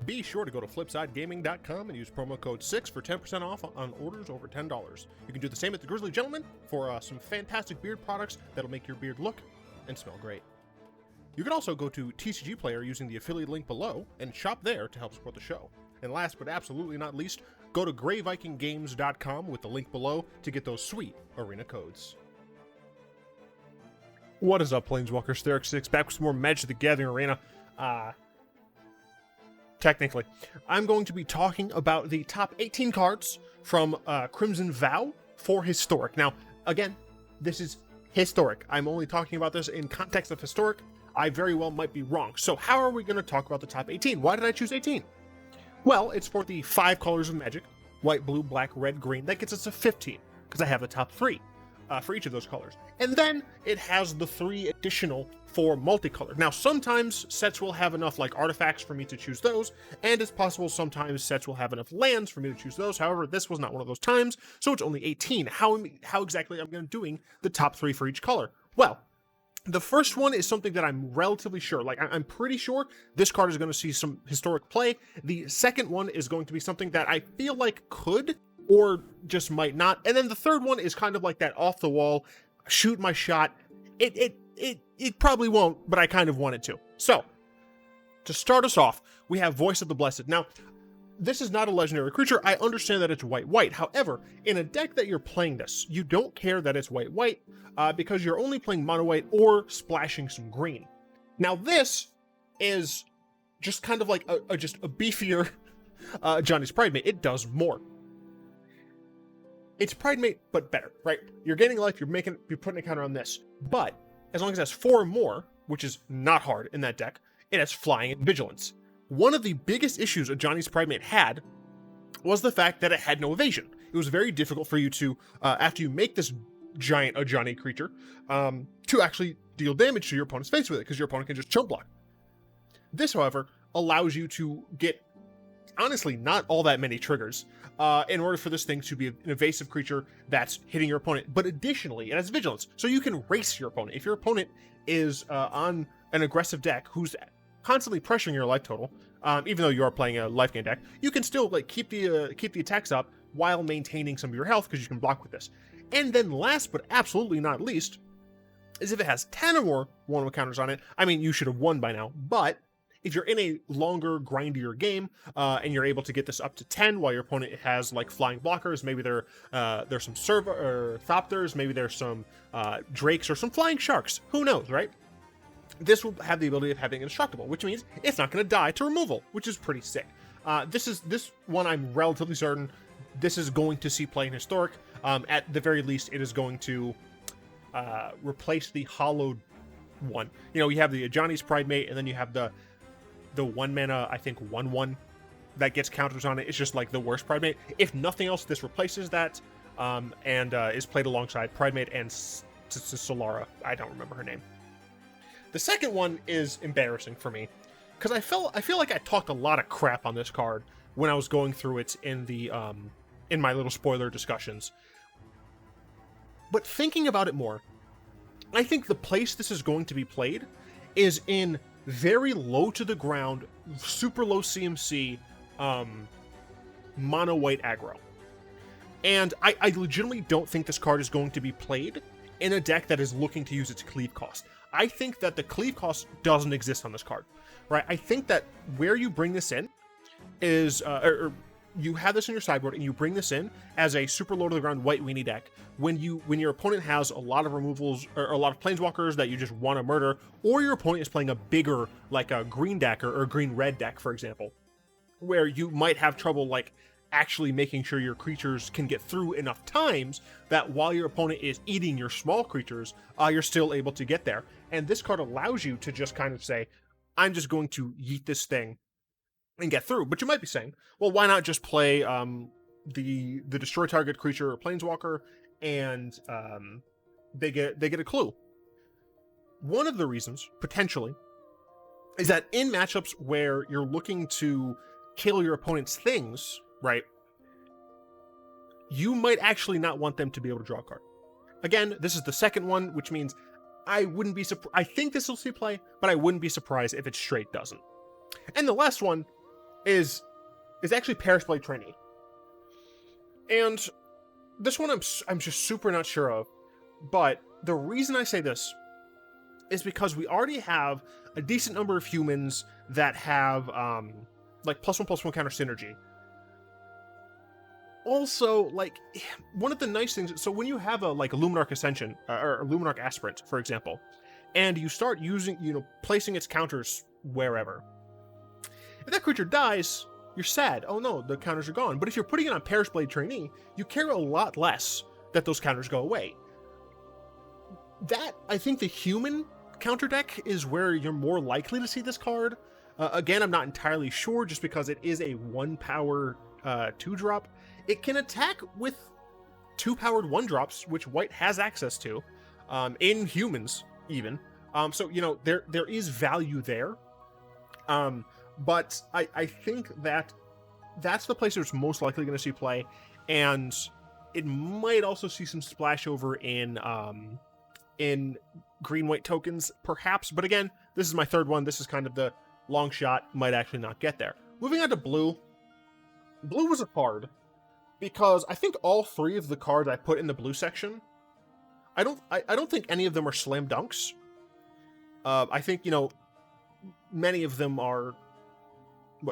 Be sure to go to flipsidegaming.com and use promo code 6 for 10% off on orders over $10. You can do the same at the Grizzly Gentleman for some fantastic beard products that'll make your beard look and smell great. You can also go to TCG Player using the affiliate link below and shop there to help support the show. And last but absolutely not least, go to greyvikinggames.com with the link below to get those sweet arena codes. What is up, Planeswalkers? Theric6 back with some more Magic the Gathering Arena. Technically, I'm going to be talking about the top 18 cards from Crimson Vow for Historic. Now, again, this is Historic. I'm only talking about this in context of Historic. I very well might be wrong. So how are we going to talk about the top 18? Why did I choose 18? Well, it's for the 5 colors of Magic. White, blue, black, red, green. That gets us to 15, because I have the top 3 for each of those colors. And then it has the 3 additional for multicolor. Now, sometimes sets will have enough like artifacts for me to choose those, and it's possible sometimes sets will have enough lands for me to choose those. However, this was not one of those times, so it's only 18. How exactly am I doing the top 3 for each color? Well, the first one is something that I'm relatively sure, like I'm pretty sure this card is going to see some historic play. The second one is going to be something that I feel like could or just might not. And then the third one is kind of like that off the wall, shoot my shot. It probably won't, but I kind of want it to. So, to start us off, we have Voice of the Blessed. Now, this is not a legendary creature. I understand that it's white-white. However, in a deck that you're playing this, you don't care that it's white-white because you're only playing mono-white or splashing some green. Now, this is just kind of like just a beefier Johnny's Pridemate. It does more. It's Pridemate, but better, right? You're gaining life, you're putting a counter on this. But as long as it has 4 or more, which is not hard in that deck, it has Flying and Vigilance. One of the biggest issues a Johnny's Pridemate had was the fact that it had no evasion. It was very difficult for you to, after you make this giant Johnny creature, to actually deal damage to your opponent's face with it, because your opponent can just chump block. This, however, allows you to get, honestly, not all that many triggers in order for this thing to be an evasive creature that's hitting your opponent. But additionally, it has Vigilance, so you can race your opponent. If your opponent is on an aggressive deck who's constantly pressuring your life total, even though you are playing a life gain deck, you can still like keep the attacks up while maintaining some of your health because you can block with this. And then last but absolutely not least is if it has 10 or more 1/1 counters on it. I mean, you should have won by now, but if you're in a longer, grindier game, and you're able to get this up to 10 while your opponent has like flying blockers, maybe there's some Thopters, maybe there's some Drakes or some flying sharks, who knows, right? This will have the ability of having indestructible, which means it's not going to die to removal, which is pretty sick. This one I'm relatively certain this is going to see play in Historic. At the very least, it is going to replace the hollowed one. You know, you have the Johnny's Pridemate, and then you have the 1 mana, I think 1/1 that gets counters on it. It's just like the worst Pridemate. If nothing else, this replaces that, and is played alongside Pridemate and Solara. I don't remember her name. The second one is embarrassing for me because I feel like I talked a lot of crap on this card when I was going through it in the in my little spoiler discussions. But thinking about it more, I think the place this is going to be played is in very low to the ground, super low CMC, mono white aggro. And I legitimately don't think this card is going to be played in a deck that is looking to use its cleave cost. I think that the cleave cost doesn't exist on this card, right? I think that where you bring this in is, or you have this in your sideboard and you bring this in as a super low to the ground white weenie deck when your opponent has a lot of removals or a lot of planeswalkers that you just want to murder, or your opponent is playing a bigger, like a green deck or a green red deck, for example, where you might have trouble like actually making sure your creatures can get through enough times that while your opponent is eating your small creatures, you're still able to get there. And this card allows you to just kind of say, I'm just going to yeet this thing and get through. But you might be saying, well, why not just play the destroy target creature or planeswalker and they get a clue. One of the reasons, potentially, is that in matchups where you're looking to kill your opponent's things, right, you might actually not want them to be able to draw a card. Again, this is the second one, which means I wouldn't be surprised. I think this will see play, but I wouldn't be surprised if it straight doesn't. And the last one is actually Perish Blade Trainee. And this one I'm just super not sure of, but the reason I say this is because we already have a decent number of humans that have like +1/+1 counter synergy. Also, like, one of the nice things, so when you have a like Luminarch Ascension or Luminarch Aspirant, for example, and you start using, placing its counters wherever, if that creature dies, you're sad. Oh no, the counters are gone. But if you're putting it on Perish Blade Trainee, you care a lot less that those counters go away. That, I think the human counter deck is where you're more likely to see this card. Again, I'm not entirely sure, just because it is a 1-power 2-drop. It can attack with 2-powered 1-drops, which white has access to, in humans even. So, there is value there. But I think that's the place where it's most likely going to see play, and it might also see some splash over in green-white tokens, perhaps. But again, this is my third one. This is kind of the long shot. Might actually not get there. Moving on to blue. Blue was a card because I think all 3 of the cards I put in the blue section, I don't think any of them are slam dunks. I think, many of them are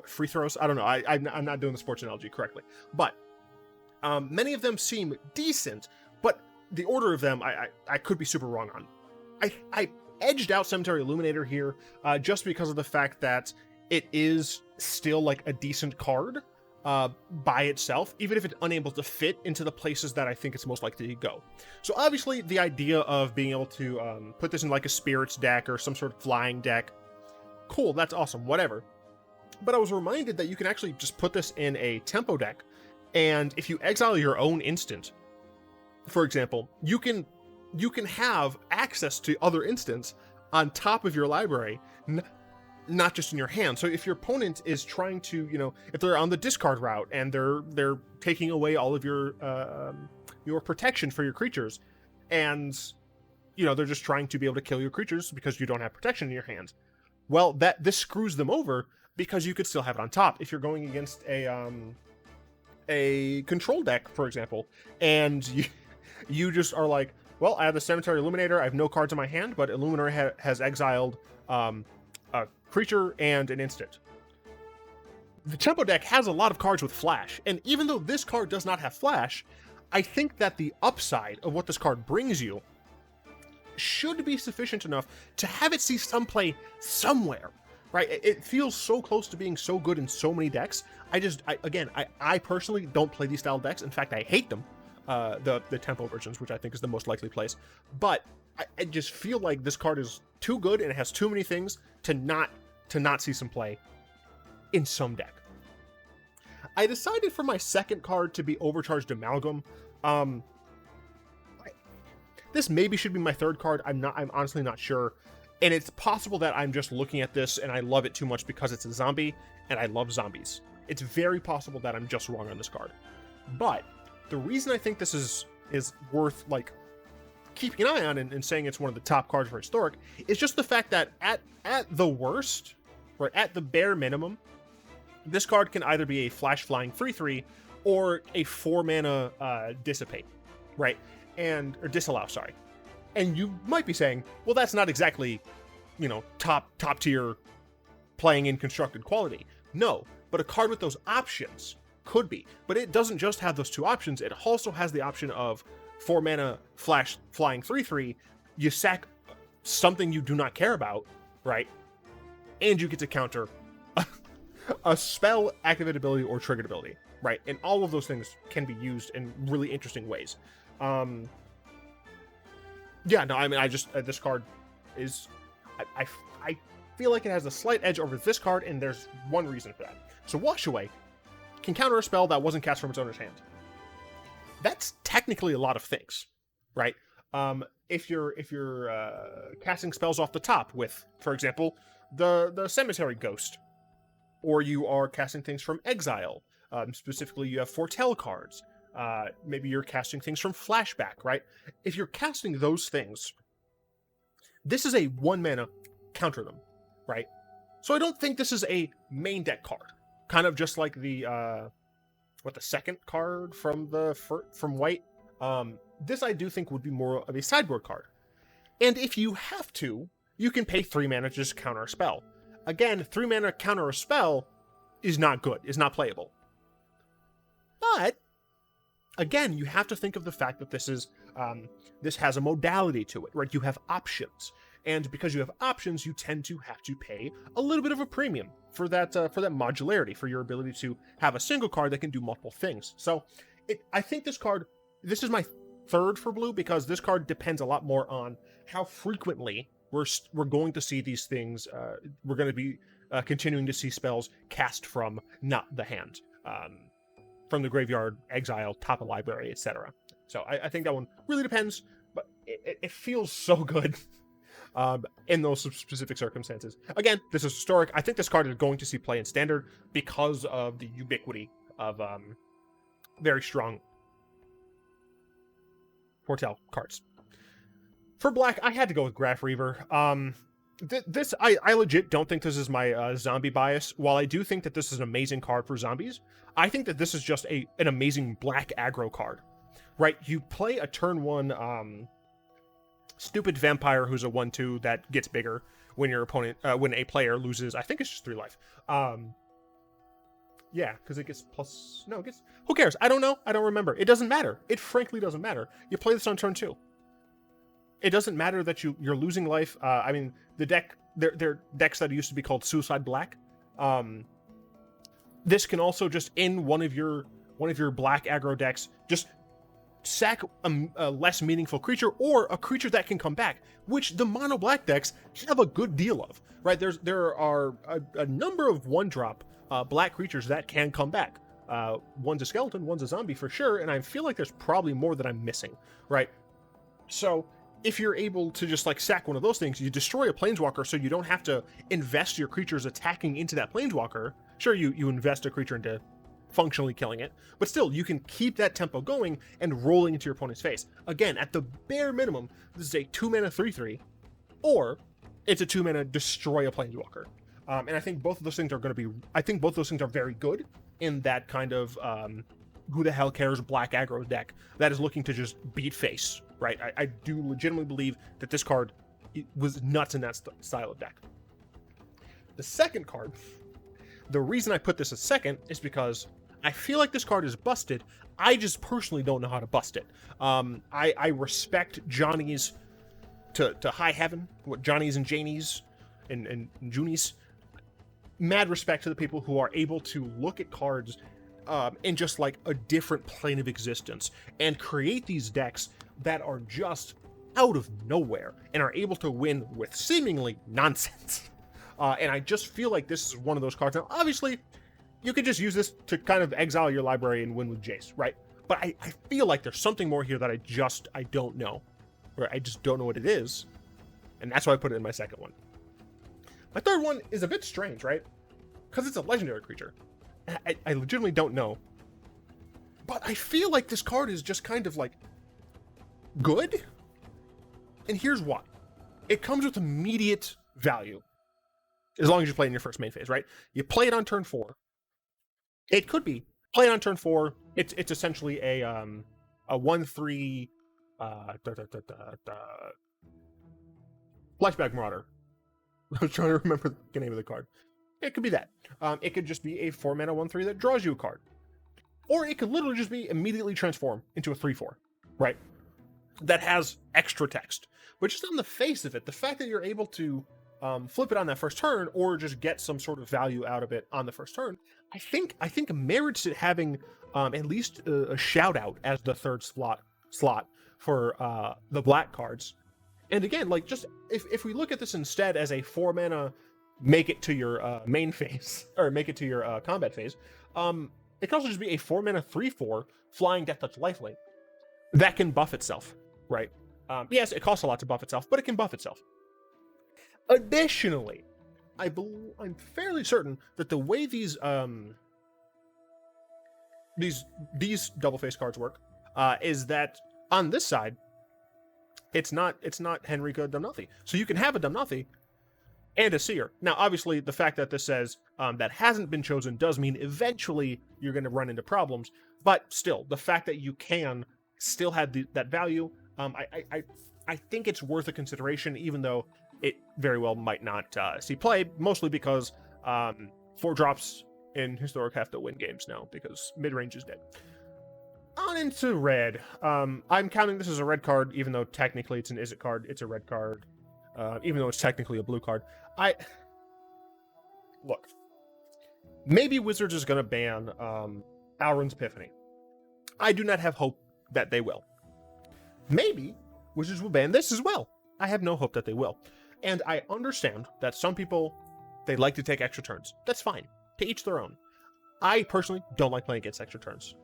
free throws. I don't know. I'm not doing the sports analogy correctly, but many of them seem decent. But the order of them, I could be super wrong on. I edged out Cemetery Illuminator here just because of the fact that it is still like a decent card by itself, even if it's unable to fit into the places that I think it's most likely to go. So obviously the idea of being able to put this in like a spirits deck or some sort of flying deck, cool, that's awesome, whatever. But I was reminded that you can actually just put this in a tempo deck, and if you exile your own instant, for example, you can have access to other instants on top of your library, not just in your hand. So if your opponent is trying to, if they're on the discard route and they're taking away all of your protection for your creatures, and they're just trying to be able to kill your creatures because you don't have protection in your hand, well, this screws them over, because you could still have it on top if you're going against a control deck, for example, and you just are like, well, I have the Cemetery Illuminator, I have no cards in my hand, but Illuminator has exiled a creature and an instant. The tempo deck has a lot of cards with flash, and even though this card does not have flash, I think that the upside of what this card brings you should be sufficient enough to have it see some play somewhere. Right, it feels so close to being so good in so many decks. I personally don't play these style decks. In fact, I hate them, the tempo versions, which I think is the most likely place. But I just feel like this card is too good, and it has too many things to not see some play in some deck. I decided for my second card to be Overcharged Amalgam. This maybe should be my third card. I'm honestly not sure. And it's possible that I'm just looking at this and I love it too much because it's a zombie, and I love zombies. It's very possible that I'm just wrong on this card. But the reason I think this is worth like keeping an eye on and saying it's one of the top cards for Historic is just the fact that at the worst, right, at the bare minimum, this card can either be a flash flying 3/3 or a 4-mana dissipate, right? Or disallow, sorry. And you might be saying, well, that's not exactly, top tier playing in constructed quality. No, but a card with those options could be. But it doesn't just have those two options. It also has the option of 4-mana flash flying 3/3. You sack something you do not care about, right? And you get to counter a spell, activated ability, or triggered ability, right? And all of those things can be used in really interesting ways. Yeah, no, I mean, this card is, I feel like it has a slight edge over this card, and there's one reason for that. So Wash Away can counter a spell that wasn't cast from its owner's hand. That's technically a lot of things, right? If you're casting spells off the top with, for example, the Cemetery Ghost, or you are casting things from exile, specifically you have Foretell cards, maybe you're casting things from Flashback, right? If you're casting those things, this is a 1-mana counter them, right? So I don't think this is a main deck card, kind of just like the second card from from white. This I do think would be more of a sideboard card. And if you have to, you can pay 3 mana to just counter a spell. Again, 3 mana counter a spell is not good, is not playable. But again, you have to think of the fact that this has a modality to it, right? You have options, and because you have options, you tend to have to pay a little bit of a premium for that modularity, for your ability to have a single card that can do multiple things. So, I think this is my third for blue, because this card depends a lot more on how frequently we're going to see these things. We're going to be continuing to see spells cast from not the hand. From the graveyard, exile, top of library, etc. So I think that one really depends, but it feels so good in those specific circumstances. Again, this is historic. I think this card is going to see play in standard because of the ubiquity of very strong Foretell cards. For black, I had to go with Graph Reaver. I legit don't think this is my zombie bias. While I do think that this is an amazing card for zombies, I think that this is just an amazing black aggro card, right? You play a turn 1 stupid vampire who's a 1/2 that gets bigger when your opponent, when a player loses, I think it's just 3 life. Yeah, because it gets who cares? I don't know. I don't remember. It doesn't matter. It frankly doesn't matter. You play this on turn 2. It doesn't matter that you're losing life. I mean, the deck, they're decks that used to be called Suicide Black. This can also just, in one of your black aggro decks, just sack a less meaningful creature, or a creature that can come back, which the mono black decks have a good deal of, right? There are a number of 1-drop black creatures that can come back. One's a skeleton, one's a zombie for sure, and I feel like there's probably more that I'm missing, right? So if you're able to just like sack one of those things, you destroy a planeswalker, so you don't have to invest your creatures attacking into that planeswalker. Sure, you invest a creature into functionally killing it, but still, you can keep that tempo going and rolling into your opponent's face. Again, at the bare minimum, this is a 2-mana 3/3, or it's a 2-mana destroy a planeswalker. And I think both of those things are both of those things are very good in that kind of who the hell cares black aggro deck that is looking to just beat face, right? I do legitimately believe that this card was nuts in that style of deck. The second card, the reason I put this as second is because I feel like this card is busted. I just personally don't know how to bust it. I respect Johnny's to high heaven, what Johnny's and Janies and Junies. Mad respect to the people who are able to look at cards in just like a different plane of existence and create these decks that are just out of nowhere and are able to win with seemingly nonsense. And I just feel like this is one of those cards. Now, obviously, you could just use this to kind of exile your library and win with Jace, right? But I feel like there's something more here that I don't know. Or I just don't know what it is. And that's why I put it in my second one. My third one is a bit strange, right? Because it's a legendary creature. I legitimately don't know. But I feel like this card is just kind of like good. And here's why. It comes with immediate value. As long as you play in your first main phase, right? You play it on turn 4. It could be play it on turn 4. It's essentially a 1/3 Flashback Marauder. I was trying to remember the name of the card. It could be that. It could just be a 4-mana 1/3 that draws you a card. Or it could literally just be immediately transform into a 3/4, right? That has extra text. But just on the face of it, the fact that you're able to flip it on that first turn, or just get some sort of value out of it on the first turn, I think merits it having at least a shout out as the third slot for the black cards. And again, like, just if we look at this instead as a 4-mana make it to your main phase, or make it to your combat phase, it can also just be a 4-mana 3/4 flying Death Touch Lifelink that can buff itself, right? Yes, it costs a lot to buff itself, but it can buff itself. Additionally, I'm fairly certain that the way these double face cards work is that on this side, it's not Henrika Dumnothi. So you can have a Dumnothi and a Seer. Now, obviously, the fact that this says that hasn't been chosen does mean eventually you're going to run into problems. But still, the fact that you can still have that value, I think it's worth a consideration, even though it very well might not see play, mostly because 4 drops in Historic have to win games now, because mid-range is dead. On into red. I'm counting this as a red card, even though technically it's an is it card. It's a red card, even though it's technically a blue card. Look, maybe Wizards is going to ban Alrund's Epiphany. I do not have hope that they will. Maybe Wizards will ban this as well. I have no hope that they will. And I understand that some people, they like to take extra turns. That's fine. To each their own. I personally don't like playing against extra turns.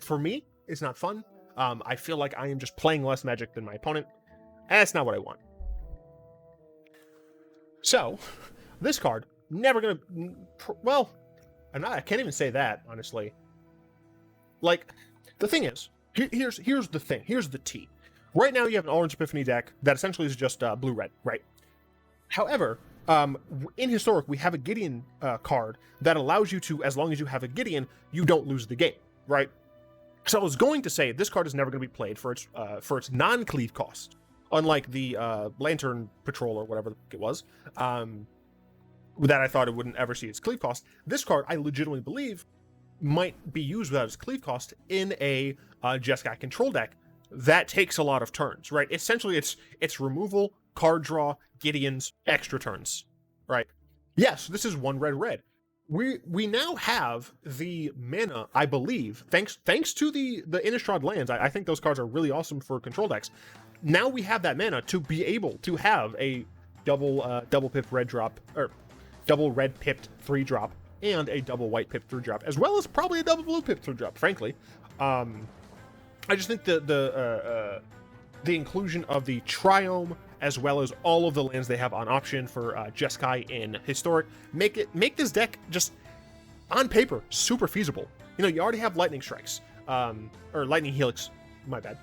For me, it's not fun. I feel like I am just playing less Magic than my opponent. And that's not what I want. So, this card, never gonna... Well, I can't even say that, honestly. Like, the thing is, here's the thing. Here's the tea. Right now, you have an Orange Epiphany deck that essentially is just blue-red, right? However, in Historic, we have a Gideon card that allows you to, as long as you have a Gideon, you don't lose the game, right? So I was going to say this card is never going to be played for its non-cleave cost, unlike the Lantern Patrol or whatever it was, that I thought it wouldn't ever see its cleave cost. This card, I legitimately believe, might be used without its cleave cost in a Jeskai control deck that takes a lot of turns, right? Essentially, it's removal, card draw, Gideons, extra turns, right? Yes, this is 1 red. We now have the mana, I believe, thanks to the Innistrad lands. I think those cards are really awesome for control decks. Now we have that mana to be able to have a double pip red drop, or double red pipped 3-drop, and a double white pipped 3-drop, as well as probably a double blue pipped 3-drop, frankly. I just think the inclusion of the Triome, as well as all of the lands they have on option for Jeskai in Historic, make this deck just, on paper, super feasible. You know, you already have Lightning Strikes, or Lightning Helix, my bad.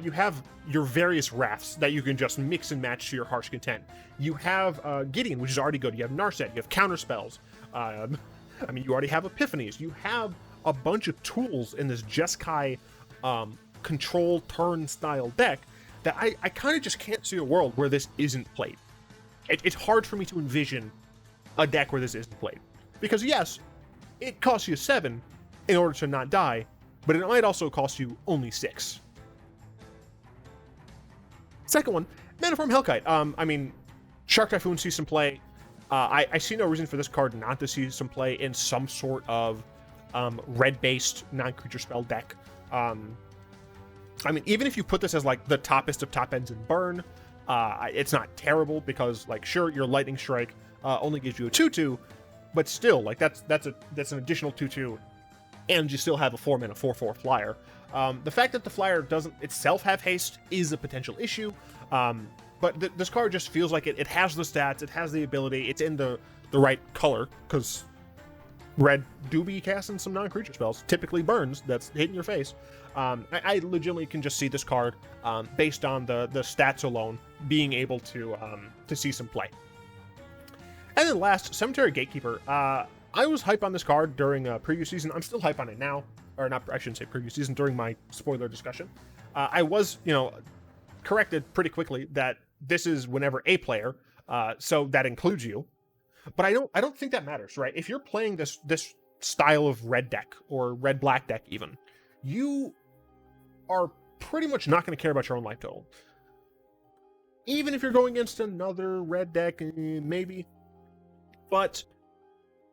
You have your various Rafts that you can just mix and match to your Harsh Content. You have Gideon, which is already good. You have Narset, you have Counter Spells. You already have Epiphanies. You have a bunch of tools in this Jeskai control turn style deck that I kind of just can't see a world where this isn't played. It's hard for me to envision a deck where this isn't played. Because yes, it costs you 7 in order to not die, but it might also cost you only 6. Second one, Maniform Hellkite. Shark Typhoon sees some play. I see no reason for this card not to see some play in some sort of red-based non-creature spell deck. Even if you put this as like the toppest of top ends in burn, it's not terrible because, like, sure, your Lightning Strike only gives you a 2/2, but still, like, that's an additional 2/2, and you still have a 4-mana 4/4 flyer. The fact that the flyer doesn't itself have haste is a potential issue, but this card just feels like it has the stats, it has the ability, it's in the right color, because red do be casting some non-creature spells, typically burns, that's hitting your face. I legitimately can just see this card, based on the stats alone, being able to see some play. And then last, Cemetery Gatekeeper. I was hype on this card during previous season. I'm still hype on it now. Or not, I shouldn't say previous season, during my spoiler discussion. I was, corrected pretty quickly that this is whenever a player, so that includes you. But I don't think that matters, right? If you're playing this style of red deck, or red-black deck even, you are pretty much not going to care about your own life total. Even if you're going against another red deck, maybe. But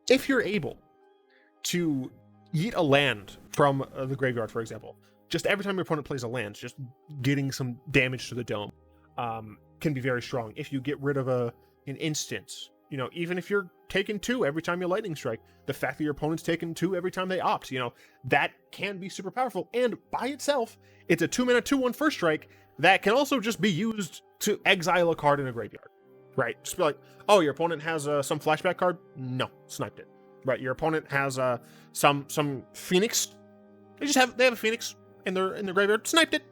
if you're able to yeet a land from the graveyard, for example, just every time your opponent plays a land, just getting some damage to the dome can be very strong. If you get rid of an instance, even if you're taking 2 every time you Lightning Strike, the fact that your opponent's taking 2 every time they opt, that can be super powerful. And by itself, it's a 2-mana 2/1 first strike that can also just be used to exile a card in a graveyard, right? Just be like, oh, your opponent has some flashback card? No, sniped it. Right, your opponent has some Phoenix. They have a Phoenix in their graveyard. Sniped it.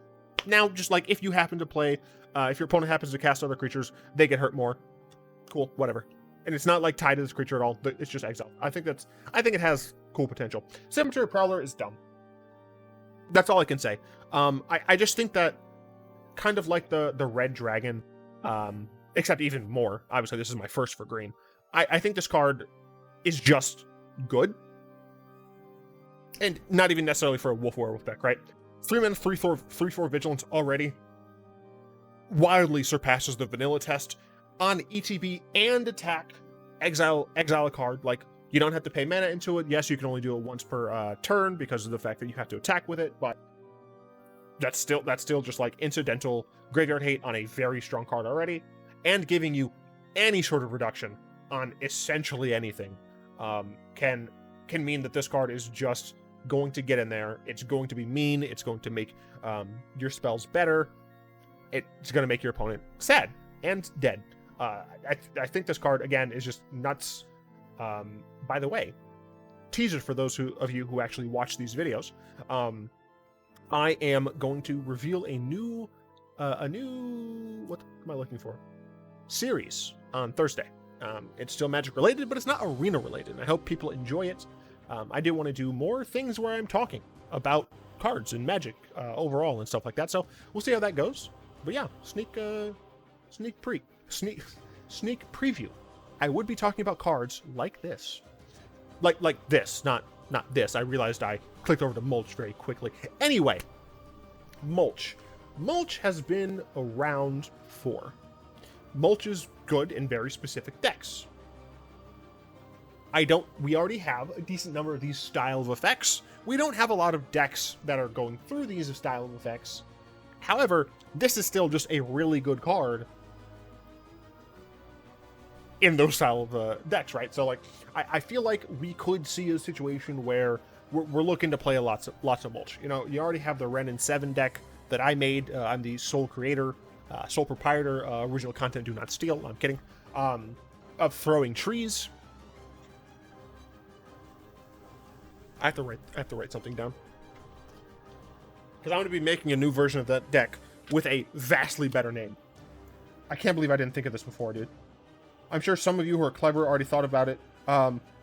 Now, just like if you happen to play, if your opponent happens to cast other creatures, they get hurt more. Cool, whatever. And it's not like tied to this creature at all. It's just exile. I think it has cool potential. Cemetery Prowler is dumb. That's all I can say. I just think that kind of like the red dragon, except even more. Obviously, this is my first for green. I think this card is just good. And not even necessarily for a Wolf Werewolf deck, right? 3 mana, 3/4 Vigilance already wildly surpasses the vanilla test on ETB and attack. Exile a card. Like, you don't have to pay mana into it. Yes, you can only do it once per turn because of the fact that you have to attack with it, but that's still just like incidental graveyard hate on a very strong card already, and giving you any sort of reduction on essentially anything can mean that this card is just going to get in there. It's going to be mean. It's going to make your spells better. It's going to make your opponent sad and dead. I think this card, again, is just nuts. By the way, teaser for those of you who actually watch these videos, I am going to reveal a new, what am I looking for? Series on Thursday. It's still Magic related, but it's not arena related. I hope people enjoy it. I do want to do more things where I'm talking about cards and Magic overall and stuff like that. So we'll see how that goes. But yeah, sneak preview. I would be talking about cards like this, like this, not this. I realized I clicked over to Mulch very quickly. Anyway, Mulch has been around for. Mulch is good in very specific decks. We already have a decent number of these style of effects. We don't have a lot of decks that are going through these style of effects. However, this is still just a really good card in those style of decks, right? So, like, I feel like we could see a situation where we're looking to play lots of Mulch. You know, you already have the Ren and 7 deck that I made. I'm the sole creator, sole proprietor, original content do not steal. I'm kidding. Of Throwing Trees. I have to write something down, because I'm going to be making a new version of that deck with a vastly better name. I can't believe I didn't think of this before, dude. I'm sure some of you who are clever already thought about it.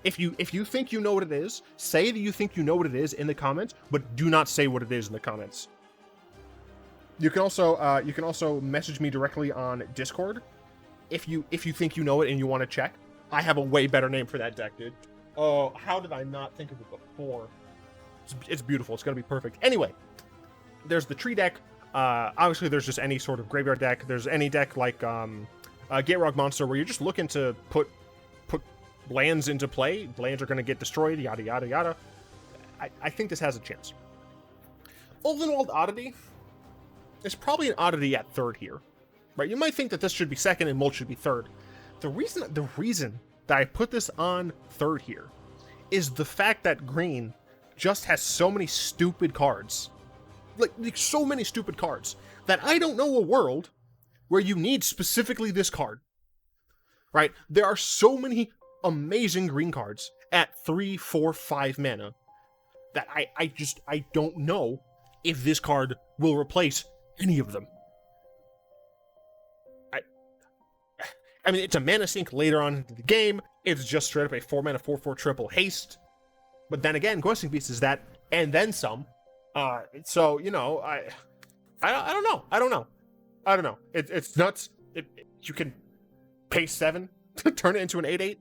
If you think you know what it is, say that you think you know what it is in the comments, but do not say what it is in the comments. You can also message me directly on Discord if you think you know it and you want to check. I have a way better name for that deck, dude. Oh, how did I not think of it before? It's beautiful. It's gonna be perfect. Anyway, there's the tree deck. Obviously, there's just any sort of graveyard deck. There's any deck like Gaterog Monster, where you're just looking to put lands into play. Lands are going to get destroyed, yada, yada, yada. I think this has a chance. Ulvenwald Oddity is probably an Oddity at third here, right? You might think that this should be second and Mulch should be third. The reason that I put this on third here is the fact that green just has so many stupid cards. Like so many stupid cards that I don't know a world where you need specifically this card, right? There are so many amazing green cards at 3, 4, 5 mana that I don't know if this card will replace any of them. I mean, it's a mana sink later on into the game. It's just straight up a 4 mana 4/4 triple haste. But then again, Questing Beast is that, and then some. So, you know, I don't know. It's nuts. You can pay 7 to turn it into an 8/8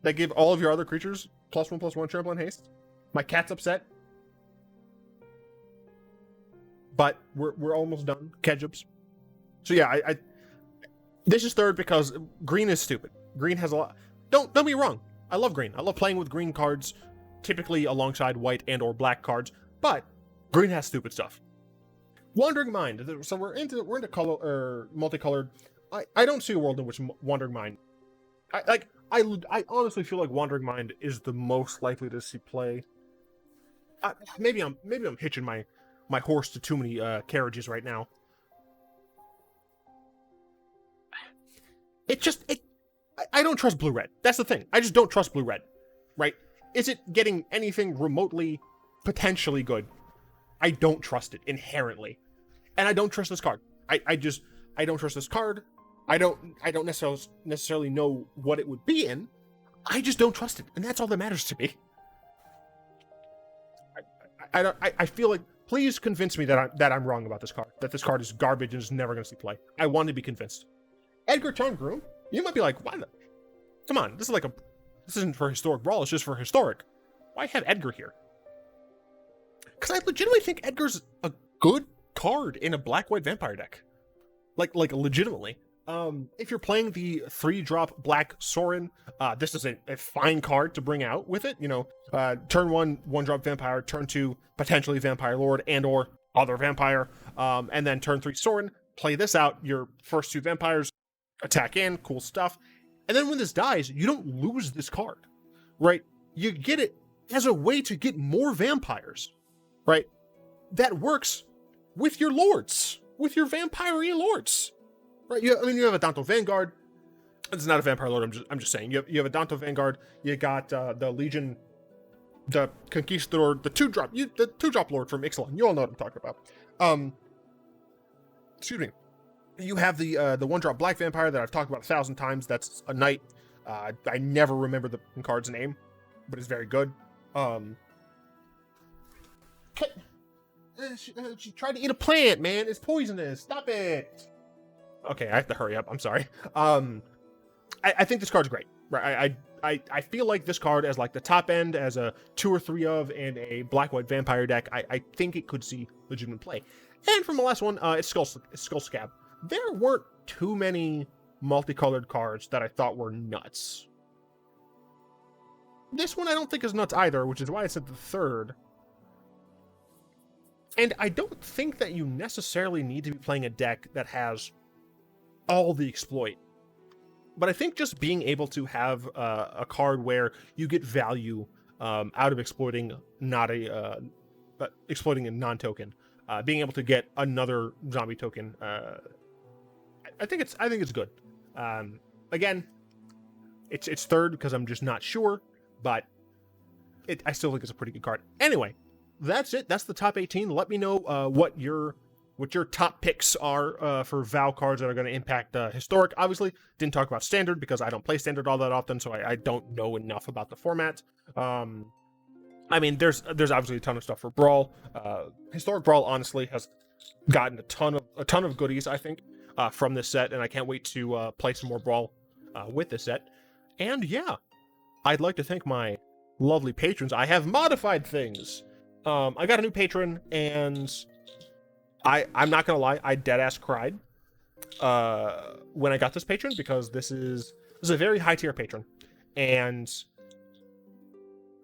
that give all of your other creatures +1/+1 trample and haste. My cat's upset. But we're almost done. Kedjubs. So yeah, this is third because green is stupid. Green has a lot. Don't get me wrong. I love green. I love playing with green cards, typically alongside white and or black cards. But green has stupid stuff. Wandering Mind. So we're into color or multicolored. I don't see a world in which Wandering Mind. I honestly feel like Wandering Mind is the most likely to see play. Maybe I'm hitching my horse to too many carriages right now. I don't trust blue-red. That's the thing. I just don't trust blue-red, right? Is it getting anything remotely potentially good? I don't trust it inherently. And I don't trust this card. I don't trust this card. I don't necessarily know what it would be in. I just don't trust it, and that's all that matters to me. I feel like, please convince me that I'm wrong about this card. That this card is garbage and is never going to see play. I want to be convinced. Edgar Tarngroom, you might be like, why? Come on, this isn't for historic Brawl. It's just for historic. Why have Edgar here? Because I legitimately think Edgar's a good card in a black-white vampire deck. Like legitimately. If you're playing the 3-drop Black Sorin, this is a fine card to bring out with it. You know, turn 1, 1-drop Vampire, turn 2, potentially Vampire Lord and or other Vampire, and then turn 3 Sorin, play this out, your first 2 Vampires, attack in, cool stuff. And then when this dies, you don't lose this card, right? You get it as a way to get more Vampires, right? That works with your Lords, with your Vampire Lords. Right, you have a Danto Vanguard. It's not a Vampire Lord. I'm just saying. You have a Danto Vanguard. You got the Legion, the Conquistador, the 2-drop Lord from Ixalan. You all know what I'm talking about. Excuse me. You have the 1-drop Black Vampire that I've talked about 1,000 times. That's a knight. I never remember the card's name, but it's very good. She tried to eat a plant, man. It's poisonous. Stop it. Okay, I have to hurry up. I'm sorry. I think this card's great. Right? I feel like this card as like the top end, as a 2 or 3 of, and a black-white vampire deck, I think it could see legitimate play. And from the last one, it's Skull Scab. There weren't too many multicolored cards that I thought were nuts. This one I don't think is nuts either, which is why I said the third. And I don't think that you necessarily need to be playing a deck that has all the exploit. But I think just being able to have a card where you get value out of exploiting exploiting a non-token, being able to get another zombie token, I think it's good. Again, it's third because I'm just not sure, but I still think it's a pretty good card. Anyway, that's it. That's the top 18. Let me know what your top picks are for Val cards that are going to impact historic. Obviously, didn't talk about standard because I don't play standard all that often, so I don't know enough about the format. I mean, there's obviously a ton of stuff for Brawl. Historic Brawl honestly has gotten a ton of goodies, I think, from this set, and I can't wait to play some more Brawl with this set. And yeah, I'd like to thank my lovely patrons. I have modified things. I got a new patron, and I'm not gonna lie, I deadass cried when I got this patron, because this is a very high tier patron, and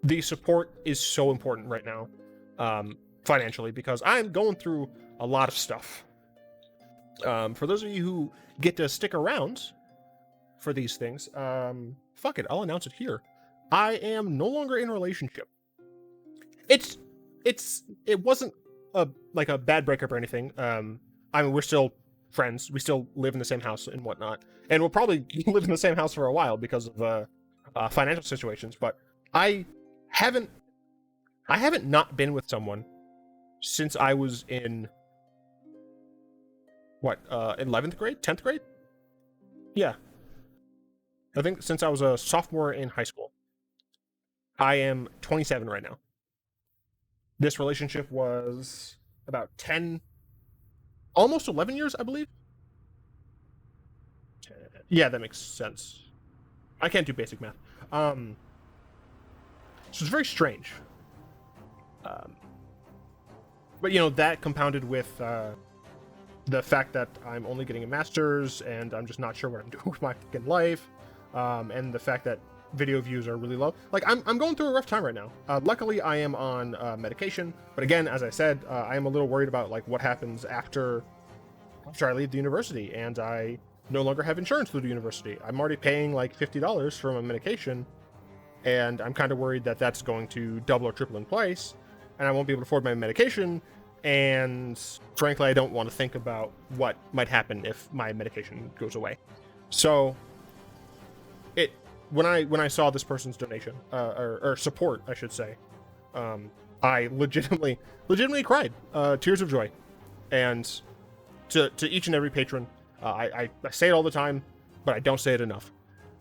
the support is so important right now, financially, because I'm going through a lot of stuff. For those of you who get to stick around for these things, fuck it, I'll announce it here. I am no longer in a relationship. It wasn't a bad breakup or anything. I mean, we're still friends. We still live in the same house and whatnot, and we'll probably live in the same house for a while because of financial situations. But I haven't not been with someone since I was in 11th grade, 10th grade. Yeah, I think since I was a sophomore in high school. I am 27 right now. This relationship was about 10, almost 11 years, I believe. Yeah, that makes sense. I can't do basic math. So it's very strange. But, you know, that compounded with the fact that I'm only getting a master's and I'm just not sure what I'm doing with my fucking life. And the fact that video views are really low. Like, I'm going through a rough time right now. Luckily, I am on medication, but again, as I said, I am a little worried about like what happens after I leave the university and I no longer have insurance through the university. I'm already paying like $50 for my medication, and I'm kind of worried that that's going to double or triple in price, and I won't be able to afford my medication. And frankly, I don't want to think about what might happen if my medication goes away. So when I saw this person's donation, or support, I should say, I legitimately cried, tears of joy. And to each and every patron, I say it all the time, but I don't say it enough.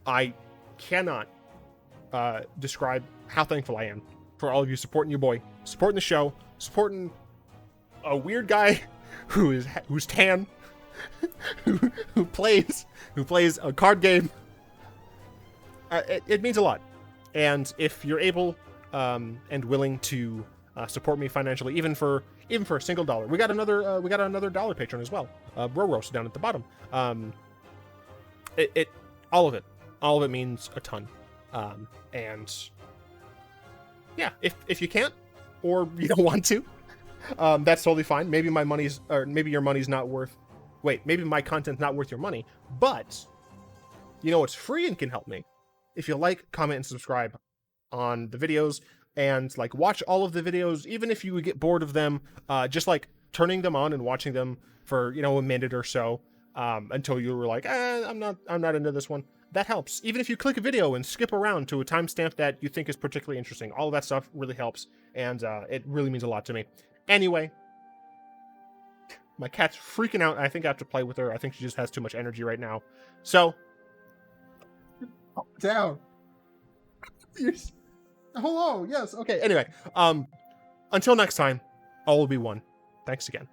I cannot describe how thankful I am for all of you supporting your boy, supporting the show, supporting a weird guy who's tan, who plays a card game. It means a lot. And if you're able and willing to support me financially, even for a single dollar, we got another dollar patron as well. Roros down at the bottom. All of it means a ton. And yeah, if you can't or you don't want to, that's totally fine. Maybe maybe your money's not worth. Wait, maybe my content's not worth your money. But you know what's free and can help me? If you like, comment, and subscribe on the videos, and like watch all of the videos, even if you would get bored of them, just like turning them on and watching them for a minute or so, until you were like, I'm not into this one. That helps. Even if you click a video and skip around to a timestamp that you think is particularly interesting, all of that stuff really helps, and it really means a lot to me. Anyway, my cat's freaking out. I think I have to play with her. I think she just has too much energy right now. So, down. Hello. Yes. Okay. Anyway, until next time, all will be one. Thanks again.